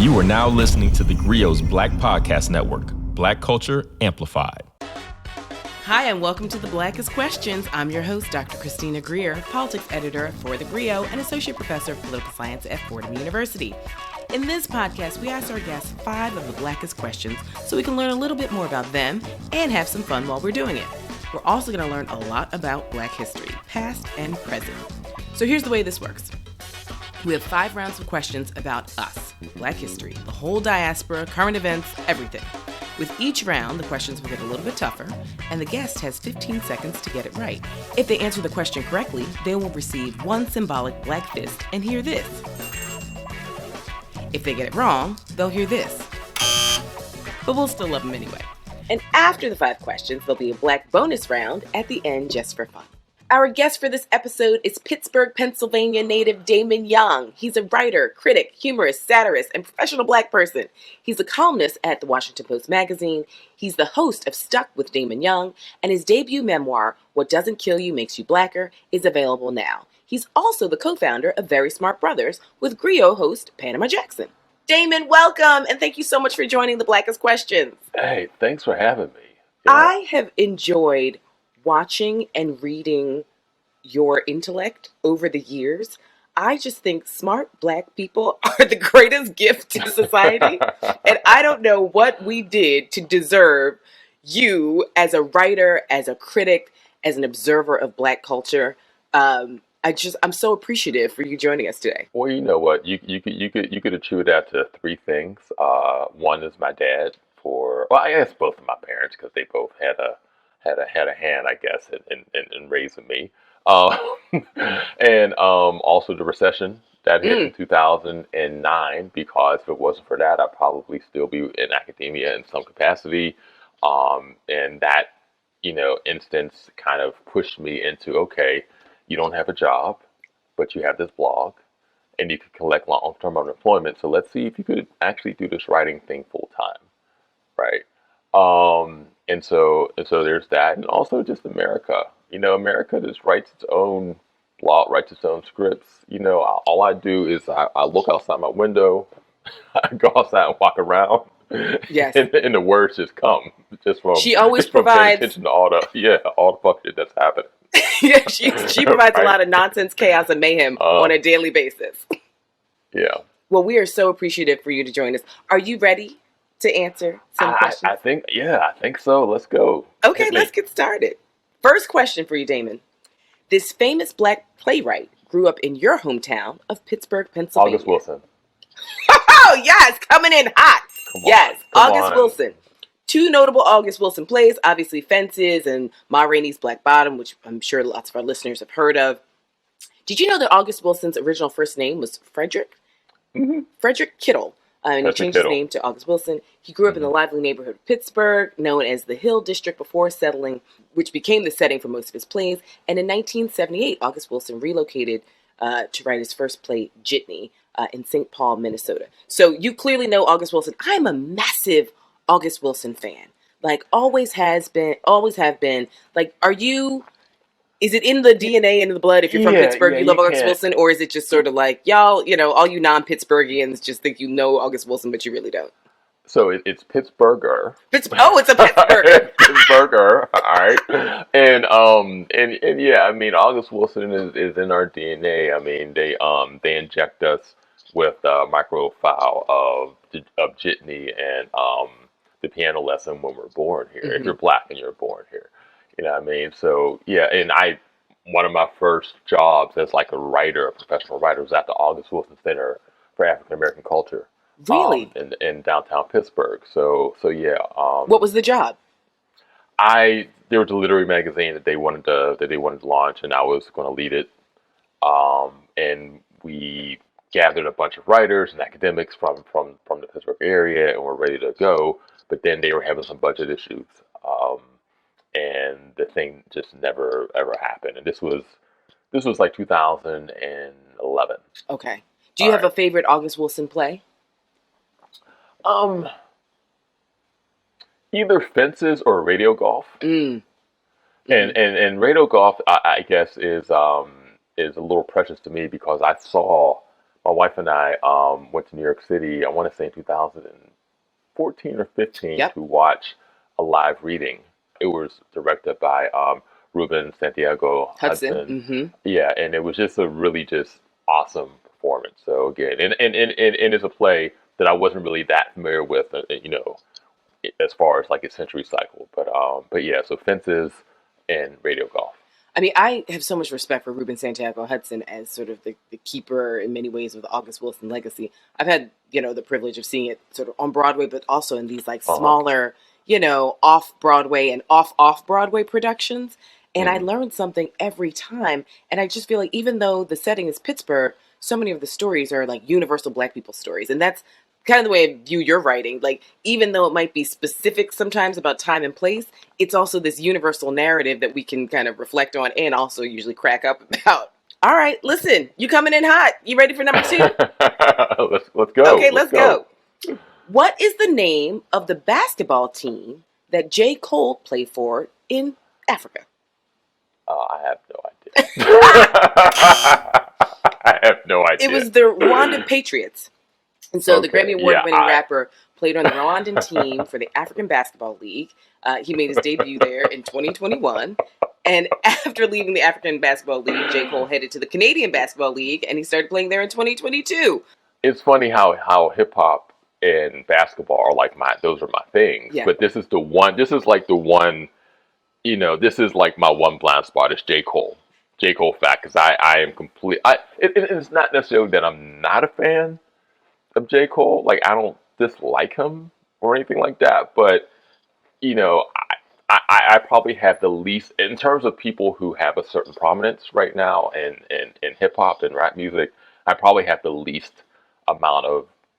You are now listening to theGrio's Black Podcast Network, Black Culture Amplified. Hi, and welcome to the Blackest Questions. I'm your host, Dr. Christina Greer, politics editor for theGrio and associate professor of political science at Fordham University. In this podcast, we ask our guests 5 of the Blackest questions so we can learn a little bit more about them and have some fun while we're doing it. We're also going to learn a lot about Black history, past and present. So here's the way this works. We have 5 rounds of questions about us, Black history, the whole diaspora, current events, everything. With each round, the questions will get a little bit tougher, and the guest has 15 seconds to get it right. If they answer the question correctly, they will receive 1 symbolic black fist and hear this. If they get it wrong, they'll hear this. But we'll still love them anyway. And after the 5 questions, there'll be a black bonus round at the end just for fun. Our guest for this episode is Pittsburgh, Pennsylvania native Damon Young. He's a writer, critic, humorist, satirist, and professional Black person. He's a columnist at the Washington Post magazine. He's the host of Stuck with Damon Young, and his debut memoir, What Doesn't Kill You Makes You Blacker, is available now. He's also the co-founder of Very Smart Brothers with Greer host Panama Jackson. Damon, welcome, and thank you so much for joining the Blackest Questions. Hey, thanks for having me. Yeah. I have enjoyed watching and reading your intellect over the years. I just think smart Black people are the greatest gift to society. And I don't know what we did to deserve you as a writer, as a critic, as an observer of Black culture. I'm so appreciative for you joining us today. Well, you know what? You could attribute that to 3 things. One is my dad I guess both of my parents, because they both had a hand, I guess, in raising me. And also the recession that hit in 2009, because if it wasn't for that, I'd probably still be in academia in some capacity. And that, instance kind of pushed me into, okay, you don't have a job, but you have this blog and you could collect long-term unemployment. So let's see if you could actually do this writing thing full time. Right. And so there's that. And also just America, America just writes its own law, writes its own scripts. All I do is I look outside my window, I go outside and walk around. Yes. And the words just come just from, she always from paying provides attention to all the fuck shit that's happening. Yeah, she provides a lot of nonsense, chaos, and mayhem on a daily basis. Yeah. Well, we are so appreciative for you to join us. Are you ready to answer some questions? I think so. Let's go. Okay, let's get started. First question for you, Damon. This famous Black playwright grew up in your hometown of Pittsburgh, Pennsylvania. August Wilson. Oh, yes, coming in hot. August Wilson. 2 notable August Wilson plays, obviously Fences and Ma Rainey's Black Bottom, which I'm sure lots of our listeners have heard of. Did you know that August Wilson's original first name was Frederick? Mm-hmm. Frederick Kittle. And he changed his name to August Wilson. He grew up in the lively neighborhood of Pittsburgh, known as the Hill District, before settling, which became the setting for most of his plays. And in 1978, August Wilson relocated to write his first play, Jitney, in St. Paul, Minnesota. So you clearly know August Wilson. I'm a massive August Wilson fan. Like, always have been. Like, is it in the DNA and in the blood if you're from Pittsburgh, you love August Wilson? Or is it just sort of like, y'all, all you non-Pittsburghians just think you know August Wilson, but you really don't? So it's Pittsburgher. Oh, it's a Pittsburgher. Pittsburgher, all right. And yeah, I mean, August Wilson is in our DNA. I mean, they inject us with a microfile of Jitney and the piano lesson when we're born here. Mm-hmm. If you're Black and you're born here. You know what I mean? So, yeah, and one of my first jobs as like a writer, a professional writer, was at the August Wilson Center for African American Culture. Really? In downtown Pittsburgh. So yeah. What was the job? There was a literary magazine that they wanted to launch, and I was going to lead it. And we gathered a bunch of writers and academics from the Pittsburgh area, and we're ready to go. But then they were having some budget issues. And the thing just never ever happened. And this was like 2011. Okay. Do you have a favorite August Wilson play? Either Fences or Radio Golf. Mm. And Radio Golf, I guess, is a little precious to me because I saw my wife and I went to New York City. I want to say in 2014 or 15 Yep. to watch a live reading. It was directed by Ruben Santiago Hudson. Hudson. Mm-hmm. Yeah, and it was just a really just awesome performance. So again, and it's a play that I wasn't really that familiar with, as far as like its century cycle. But yeah, so fences and radio golf. I mean, I have so much respect for Ruben Santiago Hudson as sort of the keeper in many ways of the August Wilson legacy. I've had, the privilege of seeing it sort of on Broadway, but also in these like smaller, off Broadway and off Broadway productions. And I learned something every time. And I just feel like even though the setting is Pittsburgh, so many of the stories are like universal Black people stories. And that's kind of the way I view your writing. Like, even though it might be specific sometimes about time and place, it's also this universal narrative that we can kind of reflect on and also usually crack up about. All right, listen, you coming in hot. You ready for number 2? let's go. Okay, let's go. What is the name of the basketball team that J. Cole played for in Africa? I have no idea. I have no idea. It was the Rwandan Patriots. And so the Grammy Award-winning rapper played on the Rwandan team for the African Basketball League. He made his debut there in 2021. And after leaving the African Basketball League, J. Cole headed to the Canadian Basketball League, and he started playing there in 2022. It's funny how hip-hop and basketball are like those are my things. Yeah. But this is like my one blind spot is J. Cole. J. Cole fact, because I am it's not necessarily that I'm not a fan of J. Cole. Like, I don't dislike him or anything like that, but I probably have the least in terms of people who have a certain prominence right now in hip hop and rap music. I probably have the least amount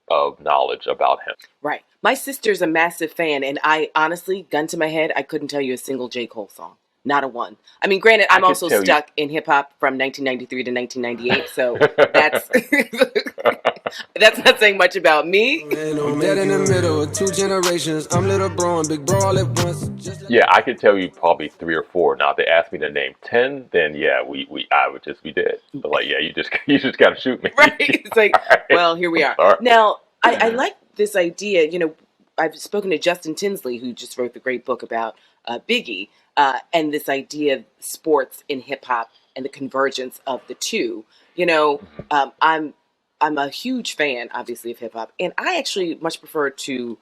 of knowledge about him. Right. My sister's a massive fan, and I honestly, gun to my head, I couldn't tell you a single J. Cole song. Not a one. I mean, granted, I'm also stuck in hip hop from 1993 to 1998, so that's that's not saying much about me. I'm dead in the middle of 2 generations. I'm little bro and big bro all at once. Yeah, I could tell you probably 3 or 4. Now, if they asked me to name 10, then yeah, I would just be dead. But like, yeah, you just gotta shoot me. Right. It's like, well, here we are. Right. Now, I like this idea. I've spoken to Justin Tinsley, who just wrote the great book about Biggie. And this idea of sports in hip hop and the convergence of the two. I'm a huge fan, obviously, of hip hop, and I actually much prefer to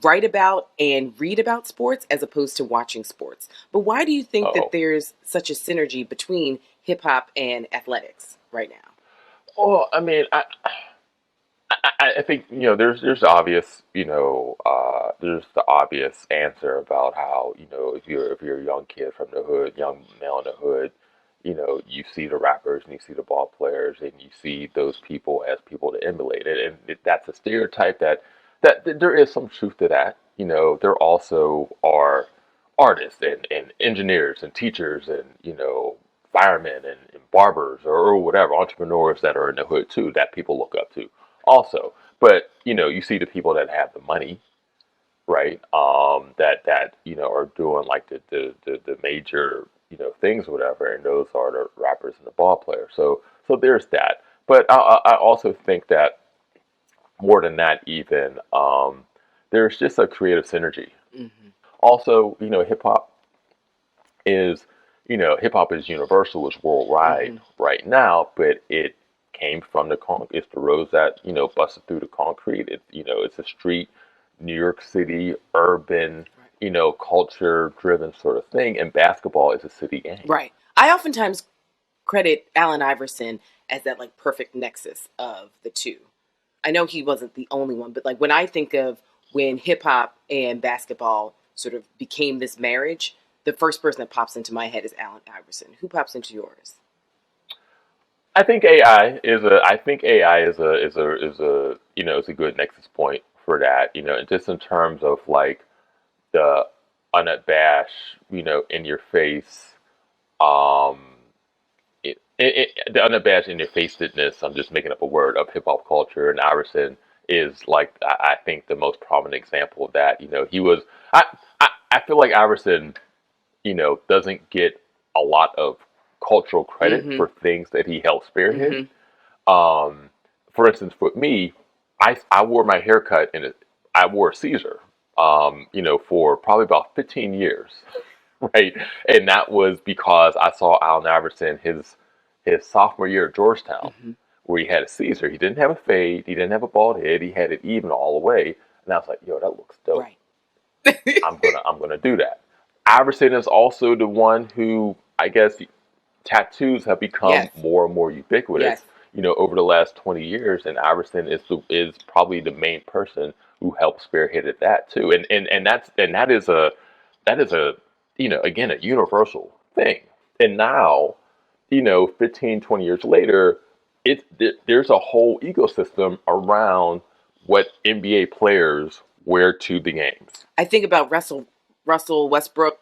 write about and read about sports as opposed to watching sports. But why do you think that there's such a synergy between hip hop and athletics right now? Well, I mean, I think there's obvious there's the obvious answer about how if you're a young kid from the hood, young male in the hood, you see the rappers and you see the ball players and you see those people as people to emulate it, and that's a stereotype that there is some truth to that. There also are artists and engineers and teachers and firemen and barbers or whatever, entrepreneurs that are in the hood too that people look up to also. But you see the people that have the money, right? That are doing like the major things or whatever, and those are the rappers and the ball players. So there's that. But I also think that more than that, even there's just a creative synergy. Mm-hmm. Also, hip hop is universal, it's worldwide right now, but it came from the concrete. It's the roads that busted through the concrete. It's a street, New York City, urban, culture-driven sort of thing. And basketball is a city game. Right. I oftentimes credit Allen Iverson as that like perfect nexus of the two. I know he wasn't the only one, but like when I think of when hip hop and basketball sort of became this marriage, the first person that pops into my head is Allen Iverson. Who pops into yours? I think AI is a good nexus point for that. Just in terms of like the unabashed, in your face, the unabashed in your facedness. I'm just making up a word of hip hop culture, and Iverson is like I think the most prominent example of that. He was. I feel like Iverson, doesn't get a lot of cultural credit for things that he helped spearhead. for instance, for me, I wore my haircut I wore a Caesar, for probably about 15 years, right? And that was because I saw Allen Iverson his sophomore year at Georgetown, where he had a Caesar. He didn't have a fade. He didn't have a bald head. He had it even all the way. And I was like, yo, that looks dope. Right. I'm gonna do that. Iverson is also the one who, I guess, tattoos have become more and more ubiquitous, over the last 20 years. And Iverson is probably the main person who helped spearheaded that too. And that is a again, a universal thing. And now, 15, 20 years later, there's a whole ecosystem around what NBA players wear to the games. I think about Russell Westbrook,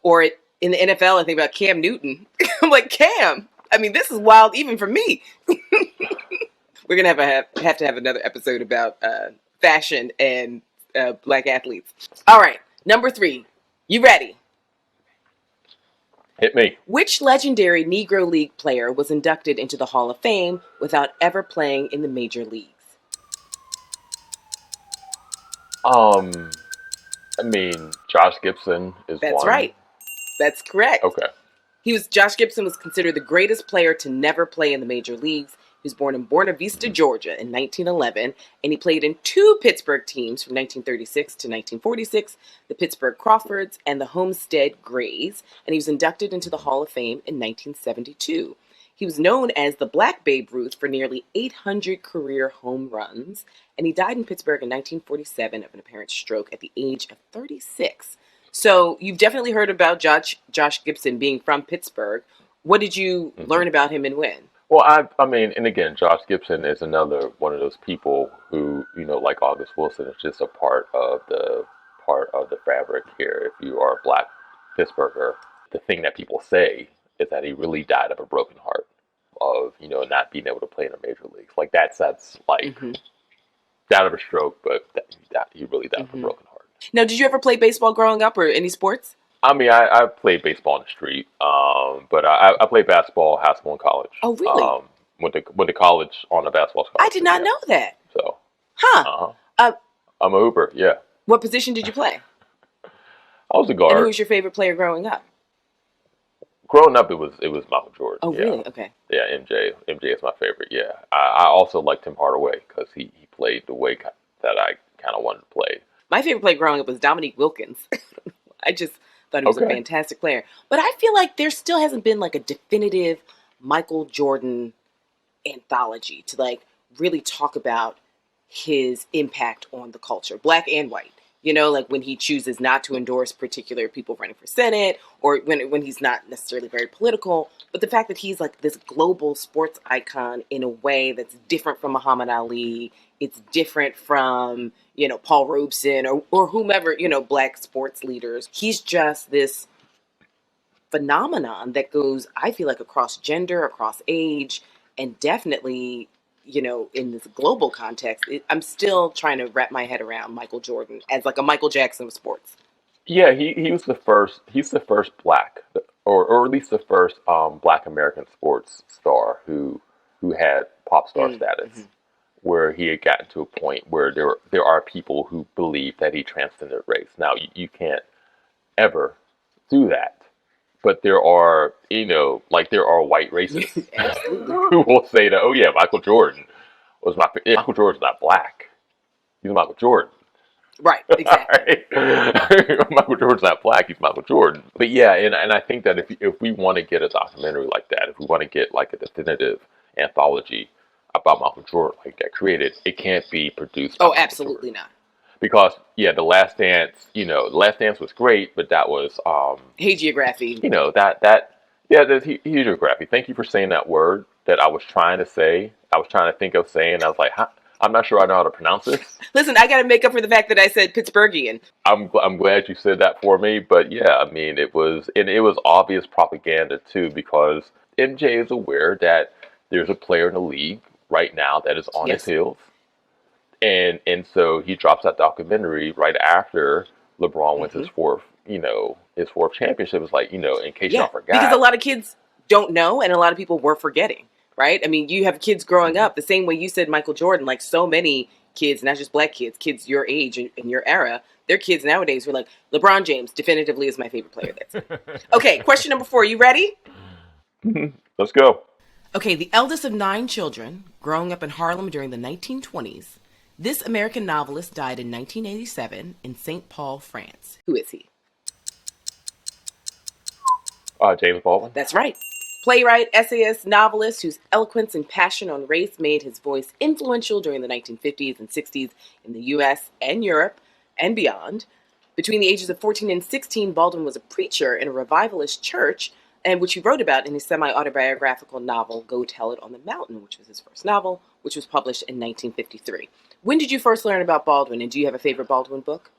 or in the NFL, I think about Cam Newton. I'm like, Cam, I mean, this is wild even for me. We're going to have to have another episode about fashion and black athletes. All right, number 3. You ready? Hit me. Which legendary Negro League player was inducted into the Hall of Fame without ever playing in the major leagues? Josh Gibson is one. That's right. That's correct. Okay. Josh Gibson was considered the greatest player to never play in the major leagues. He was born in Buena Vista, Georgia in 1911, and he played in 2 Pittsburgh teams from 1936 to 1946, the Pittsburgh Crawfords and the Homestead Grays, and he was inducted into the Hall of Fame in 1972. He was known as the Black Babe Ruth for nearly 800 career home runs, and he died in Pittsburgh in 1947 of an apparent stroke at the age of 36. So you've definitely heard about Josh Gibson being from Pittsburgh. What did you learn about him and when? Well, and again, Josh Gibson is another one of those people who, like August Wilson, is just a part of the fabric here. If you are a black Pittsburgher, the thing that people say is that he really died of a broken heart, of not being able to play in the major leagues. Like that's like died of a stroke, but he really died of a broken heart. Now, did you ever play baseball growing up or any sports? I played baseball in the street, but I played basketball, high school, and college. Oh, really? Went to college on a basketball scholarship. I did not know that. So. Huh. I'm a hooper. Yeah. What position did you play? I was a guard. And who was your favorite player growing up? Growing up, it was Michael Jordan. Oh, really? Okay. Yeah, MJ is my favorite. Yeah, I also liked Tim Hardaway because he played the way that I kind of wanted to play. My favorite player growing up was Dominique Wilkins. I just thought he was a fantastic player. But I feel like there still hasn't been like a definitive Michael Jordan anthology to like really talk about his impact on the culture, black and white. Like when he chooses not to endorse particular people running for Senate, or when he's not necessarily very political, but the fact that he's like this global sports icon in a way that's different from Muhammad Ali, it's different from, Paul Robeson or whomever, black sports leaders. He's just this phenomenon that goes, I feel like, across gender, across age, and definitely in this global context. I'm still trying to wrap my head around Michael Jordan as like a Michael Jackson of sports. Yeah, he was the first. He's the first black, or at least the first black American sports star who had pop star status, where he had gotten to a point where there are people who believe that he transcended race. Now you can't ever do that. But there are, there are white racists who will say that, oh yeah, Michael Jordan Michael Jordan's not black. He's Michael Jordan. Right, exactly. Right? Michael Jordan's not black, he's Michael Jordan. But yeah, and I think that if we want to get a documentary like that, if we want to get like a definitive anthology about Michael Jordan like that created, it can't be produced by Michael absolutely Jordan. not. Because The Last Dance, The Last Dance was great, but that was hagiography. Hagiography. Thank you for saying that word that I was trying to say. I was trying to think of saying. I was like, I'm not sure I know how to pronounce this. Listen, I got to make up for the fact that I said Pittsburghian. I'm glad you said that for me, but yeah, it was obvious propaganda too, because MJ is aware that there's a player in the league right now that is on his heels. And so he drops that documentary right after LeBron wins his fourth championship. It's like, in case y'all forgot. Because a lot of kids don't know, and a lot of people were forgetting. right? I mean, you have kids growing up the same way you said Michael Jordan, like so many kids, not just black kids, kids your age and in your era, their kids nowadays were like, LeBron James definitively is my favorite player. That's okay. Question number 4. You ready? Let's go. Okay, the eldest of 9 children, growing up in Harlem during the 1920s, this American novelist died in 1987 in St. Paul, France. Who is he? James Baldwin. That's right. Playwright, essayist, novelist whose eloquence and passion on race made his voice influential during the 1950s and 60s in the U.S. and Europe and beyond. Between the ages of 14 and 16, Baldwin was a preacher in a revivalist church, and which he wrote about in his semi-autobiographical novel, Go Tell It on the Mountain, which was his first novel, which was published in 1953. When did you first learn about Baldwin, and do you have a favorite Baldwin book?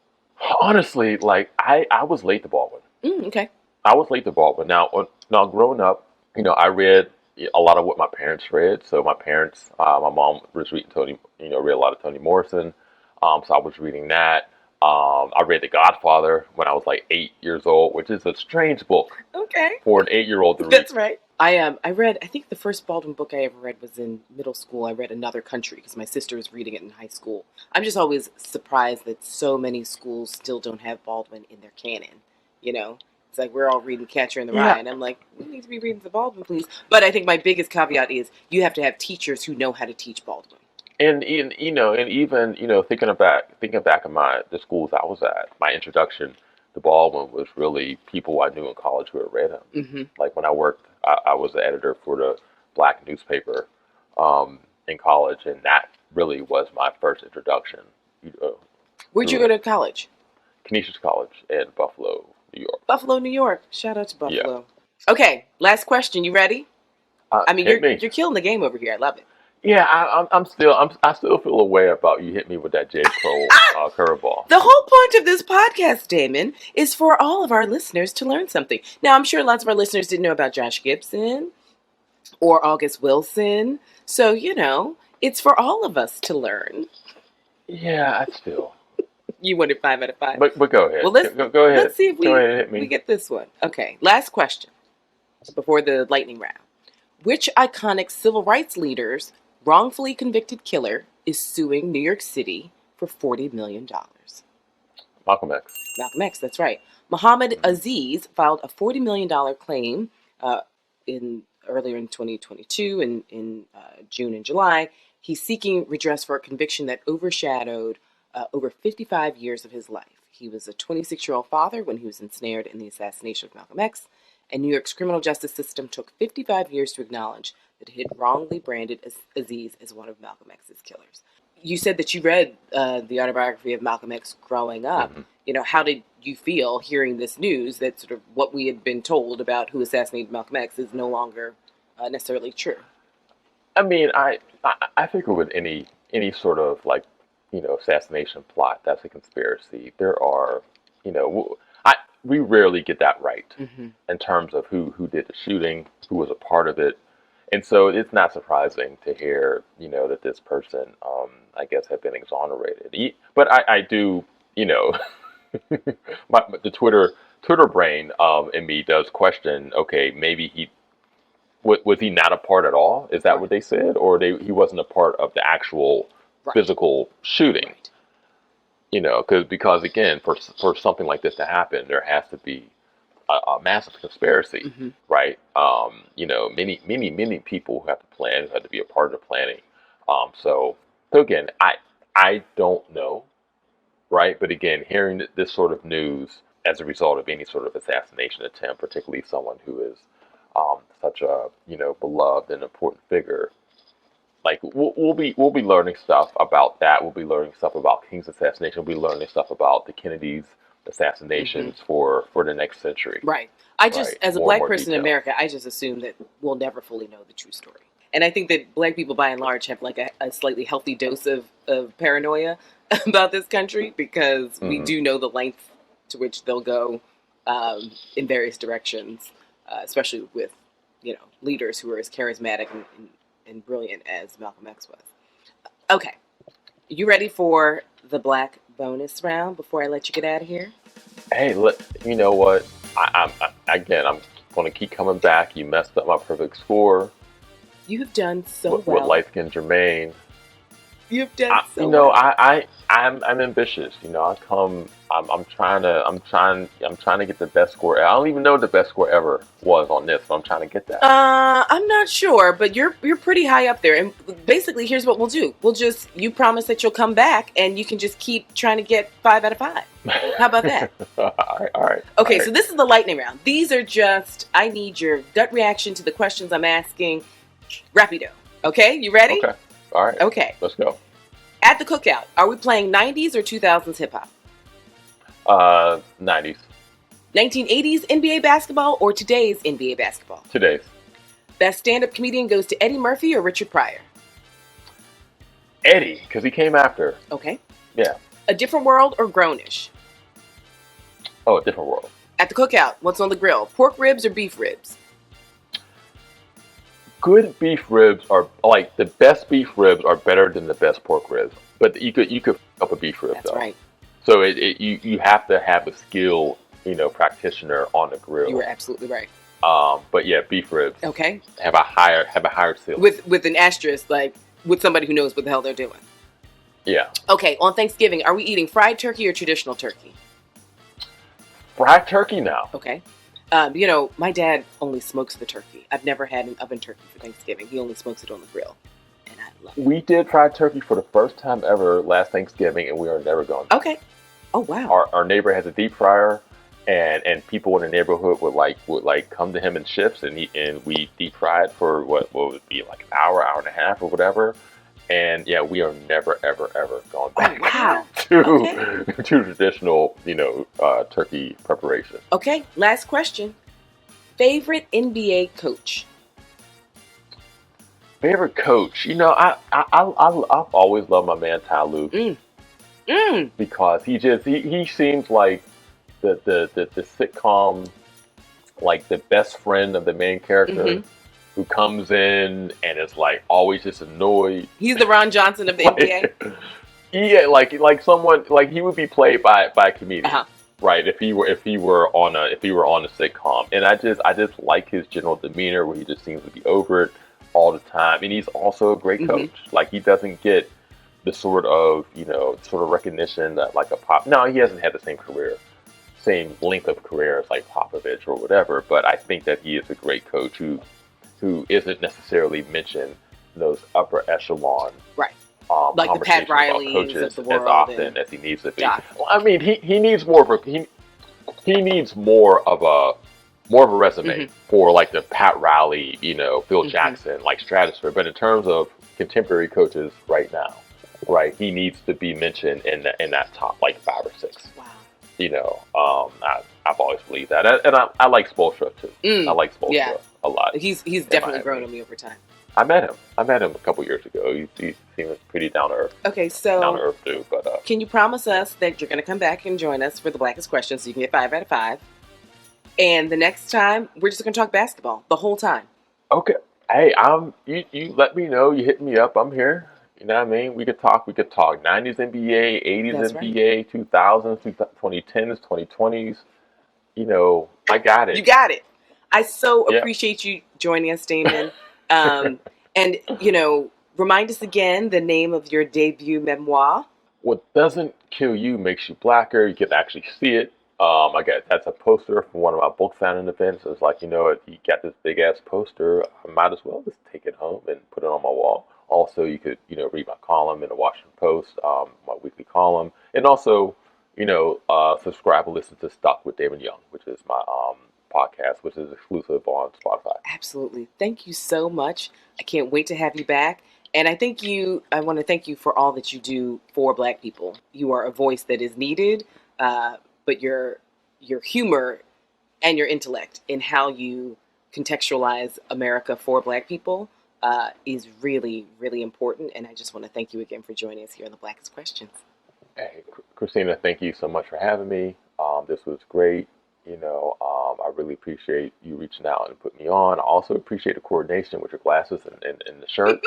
Honestly, like, I was late to Baldwin. Okay. I was late to Baldwin. Now, growing up, I read a lot of what my parents read. So my parents, my mom was reading read a lot of Toni Morrison. So I was reading that. I read The Godfather when I was like 8 years old, which is a strange book. Okay. For an 8-year-old to read. That's right. I read, I think the first Baldwin book I ever read was in middle school. I read Another Country because my sister was reading it in high school. I'm just always surprised that so many schools still don't have Baldwin in their canon, It's like we're all reading Catcher in the Rye, and I'm like, we need to be reading the Baldwin, please. But I think my biggest caveat is you have to have teachers who know how to teach Baldwin. And even thinking back of the schools I was at, my introduction to Baldwin was really people I knew in college who had read him. Mm-hmm. Like when I worked, I was the editor for the black newspaper in college, and that really was my first introduction. Where'd you go to college? Canisius College in Buffalo, New York. Buffalo, New York. Shout out to Buffalo. Yeah. Okay, last question. You ready? You're killing the game over here. I love it. Yeah, I still feel a way about you hit me with that J. Crow curveball. The whole point of this podcast, Damon, is for all of our listeners to learn something. Now, I'm sure lots of our listeners didn't know about Josh Gibson or August Wilson. So, it's for all of us to learn. Yeah, I still. You wanted 5 out of 5. But go ahead. Well, go ahead. Let's see if hit me. We get this one. Okay, last question before the lightning round. Which iconic civil rights leader's wrongfully convicted killer is suing New York City for $40 million? Malcolm X. Malcolm X, that's right. Muhammad Aziz filed a $40 million claim earlier in 2022 in June and July. He's seeking redress for a conviction that overshadowed over 55 years of his life. He was a 26-year-old father when he was ensnared in the assassination of Malcolm X, and New York's criminal justice system took 55 years to acknowledge that it had wrongly branded Aziz as one of Malcolm X's killers. You said that you read the autobiography of Malcolm X growing up. Mm-hmm. How did you feel hearing this news that sort of what we had been told about who assassinated Malcolm X is no longer necessarily true? I mean, I figure with any sort of assassination plot, that's a conspiracy. There are, we rarely get that right mm-hmm. in terms of who did the shooting, who was a part of it. And so it's not surprising to hear, that this person, I guess, had been exonerated. But I do, the Twitter brain in me does question, okay, maybe was he not a part at all? Is that right. What they said? Or he wasn't a part of the actual right. physical shooting? Right. Because again, for something like this to happen, there has to be a massive conspiracy, mm-hmm. right? Many people who have to plan, who have to be a part of the planning. So again, I don't know, right? But again, hearing this sort of news as a result of any sort of assassination attempt, particularly someone who is such a beloved and important figure. Like we'll be learning stuff about that. We'll be learning stuff about King's assassination. We'll be learning stuff about the Kennedys' assassinations mm-hmm. for the next century. Right. As a black person in America, I just assume that we'll never fully know the true story. And I think that black people, by and large, have like a slightly healthy dose of paranoia about this country because mm-hmm. we do know the length to which they'll go in various directions, especially with leaders who are as charismatic and brilliant as Malcolm X was. Okay, you ready for the black bonus round before I let you get out of here? Hey, you know what? I'm going to keep coming back. You messed up my perfect score. You have done so with well. light-skinned Jermaine. You've done so you know, well. I'm ambitious. You know, I'm trying to get the best score. I don't even know what the best score ever was on this, but I'm trying to get that. I'm not sure, but you're pretty high up there. And basically, here's what we'll do. You promise that you'll come back, and you can just keep trying to get 5 out of 5. How about that? All right. Okay, so this is the lightning round. These are just, I need your gut reaction to the questions I'm asking. Rapido. Okay, you ready? Okay. All right. Okay. Let's go. At the cookout, are we playing 90s or 2000s hip hop? 90s. 1980s NBA basketball or today's NBA basketball? Today's. Best stand-up comedian goes to Eddie Murphy or Richard Pryor? Eddie, because he came after. Okay. Yeah. A Different World or Grownish? Oh, A Different World. At the cookout, what's on the grill? Pork ribs or beef ribs? Good beef ribs are like the best beef ribs are better than the best pork ribs. But you could f up a beef rib. That's though. right. So you have to have a skilled practitioner on the grill. You were absolutely right. But yeah, beef ribs. Okay. Have a higher ceiling. With an asterisk, like with somebody who knows what the hell they're doing. Yeah. Okay. On Thanksgiving, are we eating fried turkey or traditional turkey? Fried turkey now. Okay. My dad only smokes the turkey. I've never had an oven turkey for Thanksgiving. He only smokes it on the grill. And I love it. We did fried turkey for the first time ever last Thanksgiving, and we are never going to. Okay. Oh, wow. Our neighbor has a deep fryer, and people in the neighborhood would come to him in shifts, and we deep fried for what would be like an hour and a half or whatever. And yeah, we are never, ever, ever going back to traditional, turkey preparation. Okay, last question. Favorite NBA coach? Favorite coach? I've always loved my man Ty Lue. Because he seems like the sitcom, like the best friend of the main character. Who comes in and is like always just annoyed. He's the Ron Johnson of the NBA. Yeah, like someone like he would be played by a comedian, right? If he were on a sitcom, and I just like his general demeanor where he just seems to be over it all the time, and he's also a great coach. Like he doesn't get the sort of recognition that like a pop. No, he hasn't had the same length of career as like Popovich or whatever. But I think that he is a great coach who isn't necessarily mentioned in those upper echelon, right? Like the Pat Rileys of the world, as often as he needs to be. Well, I mean, he needs more of a resume for like the Pat Riley, Phil Jackson, like stratosphere. But in terms of contemporary coaches right now, right, he needs to be mentioned in that top like 5 or 6. Wow. I've always believed that, and I like Spoelstra too. I like Spoelstra a lot. He's definitely grown on me over time. I met him a couple years ago. He seems pretty down to earth. Okay, so down to earth too. But can you promise us that you're going to come back and join us for the Blackest question, so you can get 5 out of 5? And the next time, we're just going to talk basketball the whole time. Okay. Hey, you let me know. You hit me up. I'm here. You know what I mean? We could talk 90s NBA, 80s That's NBA, right. 2000s, 2010s, 2020s. I got it. You got it. I so appreciate you joining us, Damon. And, remind us again the name of your debut memoir. What Doesn't Kill You Makes You Blacker. You can actually see it. That's a poster from one of my book signing events. It's like, you got this big ass poster. I might as well just take it home and put it on my wall. Also, you could, read my column in the Washington Post, my weekly column. And also, subscribe and listen to Stuck with Damon Young, which is my podcast, which is exclusive on Spotify. Absolutely. Thank you so much. I can't wait to have you back. And I want to thank you for all that you do for Black people. You are a voice that is needed, but your humor and your intellect in how you contextualize America for Black people is really, really important. And I just want to thank you again for joining us here on the Blackest Questions. Hey, Christina, thank you so much for having me. This was great. I really appreciate you reaching out and putting me on. I also appreciate the coordination with your glasses and the shirt.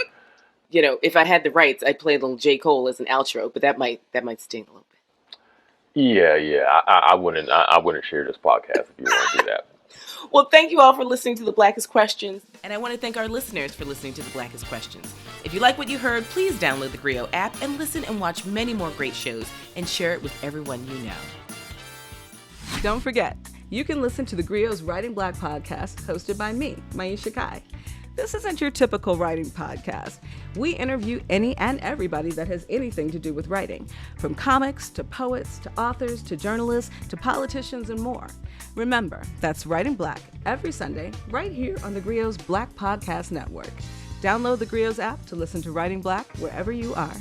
If I had the rights, I'd play a little J. Cole as an outro, but that might sting a little bit. Yeah. I wouldn't share this podcast if you want to do that. Well, thank you all for listening to The Blackest Questions. And I want to thank our listeners for listening to The Blackest Questions. If you like what you heard, please download the GRIO app and listen and watch many more great shows and share it with everyone you know. Don't forget, you can listen to the GRIO's Writing Black podcast hosted by me, Maisha Kai. This isn't your typical writing podcast. We interview any and everybody that has anything to do with writing, from comics to poets to authors to journalists to politicians and more. Remember, that's Writing Black every Sunday right here on the GRIO's Black Podcast Network. Download the GRIO's app to listen to Writing Black wherever you are.